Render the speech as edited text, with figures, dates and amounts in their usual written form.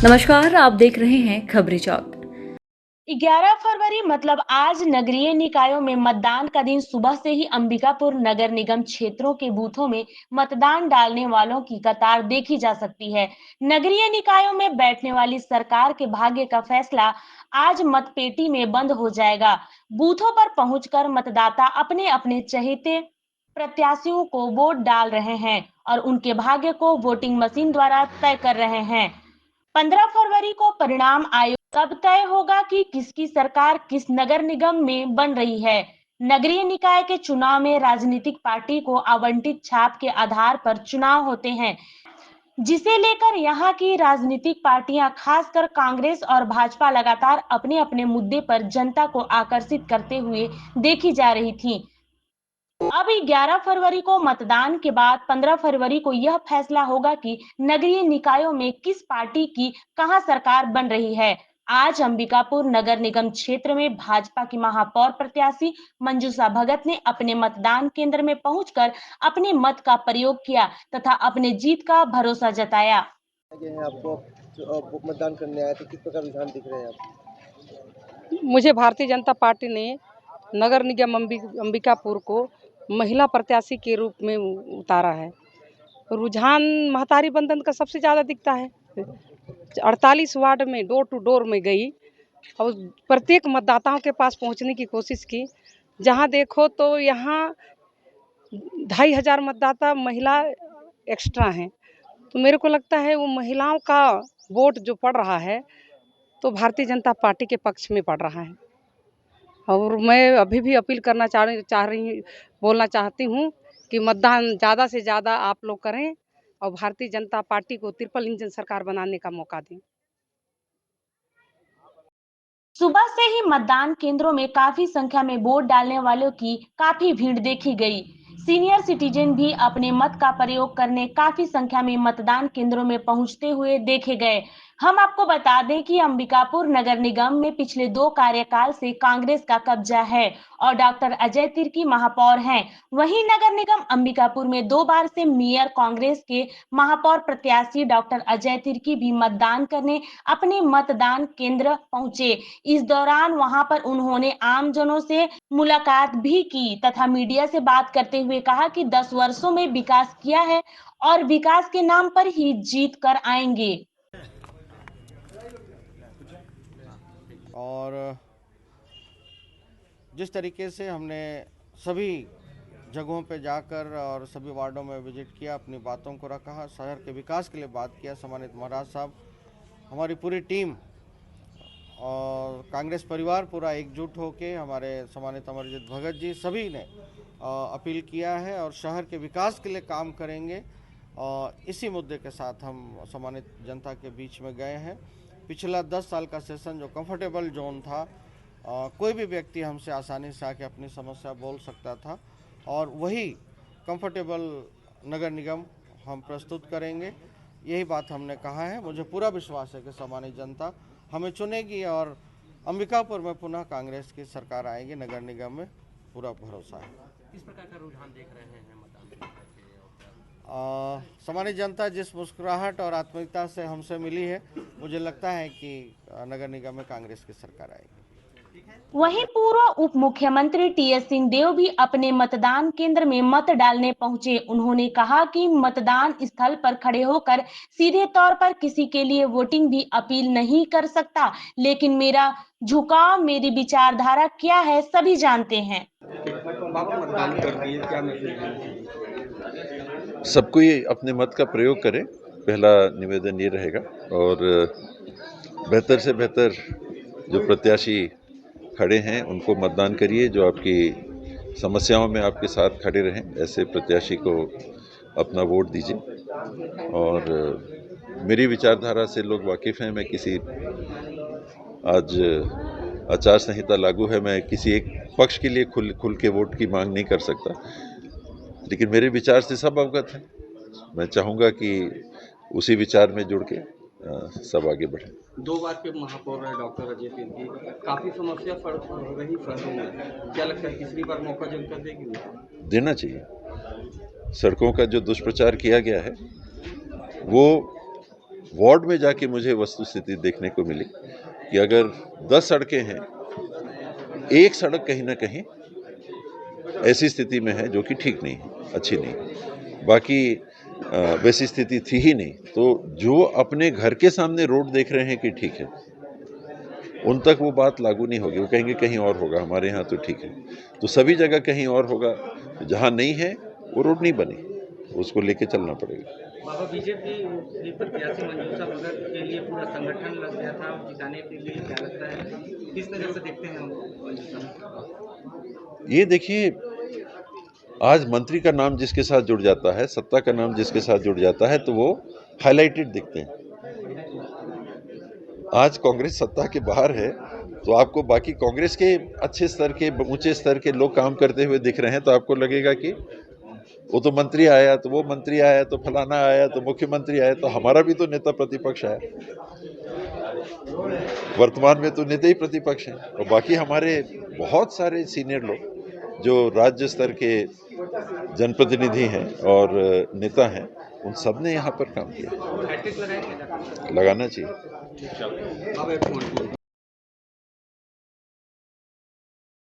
नमस्कार, आप देख रहे हैं खबरी चौक। 11 फरवरी मतलब आज नगरीय निकायों में मतदान का दिन। सुबह से ही अंबिकापुर नगर निगम क्षेत्रों के बूथों में मतदान डालने वालों की कतार देखी जा सकती है। नगरीय निकायों में बैठने वाली सरकार के भाग्य का फैसला आज मतपेटी में बंद हो जाएगा। बूथों पर पहुंचकर मतदाता अपने अपने चहेते प्रत्याशियों को वोट डाल रहे हैं और उनके भाग्य को वोटिंग मशीन द्वारा तय कर रहे हैं। 15 फरवरी को परिणाम आयोग तब तय होगा कि किसकी सरकार किस नगर निगम में बन रही है। नगरीय निकाय के चुनाव में राजनीतिक पार्टी को आवंटित छाप के आधार पर चुनाव होते हैं, जिसे लेकर यहाँ की राजनीतिक पार्टियां खासकर कांग्रेस और भाजपा लगातार अपने अपने मुद्दे पर जनता को आकर्षित करते हुए देखी जा रही थी। अब 11 फरवरी को मतदान के बाद 15 फरवरी को यह फैसला होगा कि नगरीय निकायों में किस पार्टी की कहां सरकार बन रही है। आज अंबिकापुर नगर निगम क्षेत्र में भाजपा की महापौर प्रत्याशी मंजूषा भगत ने अपने मतदान केंद्र में पहुंचकर अपने मत का प्रयोग किया तथा अपने जीत का भरोसा जताया। आपको मतदान करने आए थे, किस प्रकार रुझान दिख रहे हैं आप? मुझे भारतीय जनता पार्टी ने नगर निगम अंबिकापुर को महिला प्रत्याशी के रूप में उतारा है। रुझान महतारी बंधन का सबसे ज़्यादा दिखता है। 48 वार्ड में डोर टू डोर में गई और प्रत्येक मतदाताओं के पास पहुंचने की कोशिश की। जहां देखो तो यहाँ 2500 मतदाता महिला एक्स्ट्रा हैं। तो मेरे को लगता है वो महिलाओं का वोट जो पड़ रहा है तो भारतीय जनता पार्टी के पक्ष में पड़ रहा है। और मैं अभी भी अपील करना बोलना चाहती हूँ कि मतदान ज़्यादा से ज़्यादा आप लोग करें और भारतीय जनता पार्टी को ट्रिपल इंजन सरकार बनाने का मौका दें। सुबह से ही मतदान केंद्रों में काफी संख्या में वोट डालने वालों की काफी भीड़ देखी गई। सीनियर सिटीजन भी अपने मत का प्रयोग करने काफी संख्या में मतदान केंद्रों में पहुंचते हुए देखे गए। हम आपको बता दें कि अंबिकापुर नगर निगम में पिछले 2 कार्यकाल से कांग्रेस का कब्जा है और डॉक्टर अजय तिर्की महापौर हैं। वहीं नगर निगम अंबिकापुर में 2 बार से मेयर कांग्रेस के महापौर प्रत्याशी डॉक्टर अजय तिर्की भी मतदान करने अपने मतदान केंद्र पहुंचे। इस दौरान वहां पर उन्होंने आमजनों से मुलाकात भी की तथा मीडिया से बात करते हुए कहा कि 10 वर्षों में विकास किया है और विकास के नाम पर ही जीत कर आएंगे। और जिस तरीके से हमने सभी जगहों पे जाकर और सभी वार्डों में विजिट किया, अपनी बातों को रखा, शहर के विकास के लिए बात किया, सम्मानित महाराज साहब, हमारी पूरी टीम और कांग्रेस परिवार पूरा एकजुट होकर हमारे सम्मानित अमरजीत भगत जी सभी ने अपील किया है और शहर के विकास के लिए काम करेंगे। और इसी मुद्दे के साथ हम सम्मानित जनता के बीच में गए हैं। पिछला 10 साल का सेशन जो कंफर्टेबल जोन था, कोई भी व्यक्ति हमसे आसानी से आके अपनी समस्या बोल सकता था और वही कंफर्टेबल नगर निगम हम प्रस्तुत करेंगे। यही बात हमने कहा है। मुझे पूरा विश्वास है कि सम्मानित जनता हमें चुनेगी और अंबिकापुर में पुनः कांग्रेस की सरकार आएगी। नगर निगम में पूरा भरोसा है। किस प्रकार का रुझान देख रहे हैं मतदान? सामान्य जनता जिस मुस्कुराहट और आत्मीयता से हमसे मिली है, मुझे लगता है कि नगर निगम में कांग्रेस की सरकार आएगी। वहीं पूर्व उप मुख्यमंत्री टीएस सिंहदेव भी अपने मतदान केंद्र में मत डालने पहुंचे। उन्होंने कहा कि मतदान स्थल पर खड़े होकर सीधे तौर पर किसी के लिए वोटिंग भी अपील नहीं कर सकता, लेकिन मेरा झुकाव, मेरी विचारधारा क्या है सभी जानते हैं। मतदान कर दिए, क्या मैसेज? सबको ये अपने मत का प्रयोग करें, पहला निवेदन ये रहेगा। और बेहतर से बेहतर जो प्रत्याशी खड़े हैं उनको मतदान करिए, जो आपकी समस्याओं में आपके साथ खड़े रहें, ऐसे प्रत्याशी को अपना वोट दीजिए। और मेरी विचारधारा से लोग वाकिफ़ हैं। मैं किसी आज आचार संहिता लागू है, मैं किसी एक पक्ष के लिए खुल के वोट की मांग नहीं कर सकता, लेकिन मेरे विचार से सब अवगत हैं। मैं चाहूँगा कि उसी विचार में जुड़ के सब आगे बढ़े। 2 बार के महापौर है डॉक्टर अजय तिर्की, काफी समस्या रही शहरों में, क्या लगता है तीसरी बार मौका जनता देगी? देना चाहिए। सड़कों का जो दुष्प्रचार किया गया है वो वार्ड में जाके मुझे वस्तुस्थिति देखने को मिली कि अगर 10 सड़कें हैं, एक सड़क कहीं ना कहीं ऐसी स्थिति में है जो कि ठीक नहीं है, अच्छी नहीं है, बाकी वैसी स्थिति थी ही नहीं। तो जो अपने घर के सामने रोड देख रहे हैं कि ठीक है, उन तक वो बात लागू नहीं होगी। वो कहेंगे कहीं और होगा, हमारे यहाँ तो ठीक है। तो सभी जगह कहीं और होगा, जहाँ नहीं है वो रोड नहीं बनी, उसको लेके चलना पड़ेगा। बाबा, बीजेपी की प्रत्याशी मंजूषा भगत के लिए पूरा संगठन लग गया था जिताने के लिए, क्या लगता है किस नजर से देखते हैं मंजूषा? ये देखिए, आज मंत्री का नाम जिसके साथ जुड़ जाता है, सत्ता का नाम जिसके साथ जुड़ जाता है, तो वो हाईलाइटेड दिखते हैं। आज कांग्रेस सत्ता के बाहर है, तो आपको बाकी कांग्रेस के अच्छे स्तर के, ऊंचे स्तर के लोग काम करते हुए दिख रहे हैं, तो आपको लगेगा कि वो तो मंत्री आया, तो वो मंत्री आया, तो फलाना आया, तो मुख्यमंत्री आया, तो हमारा भी तो नेता प्रतिपक्ष है। वर्तमान में तो नेता ही प्रतिपक्ष हैं, और बाकी हमारे बहुत सारे सीनियर लोग जो राज्य स्तर के जनप्रतिनिधि हैं और नेता हैं, उन सब ने यहाँ पर काम किया। लगाना चाहिए।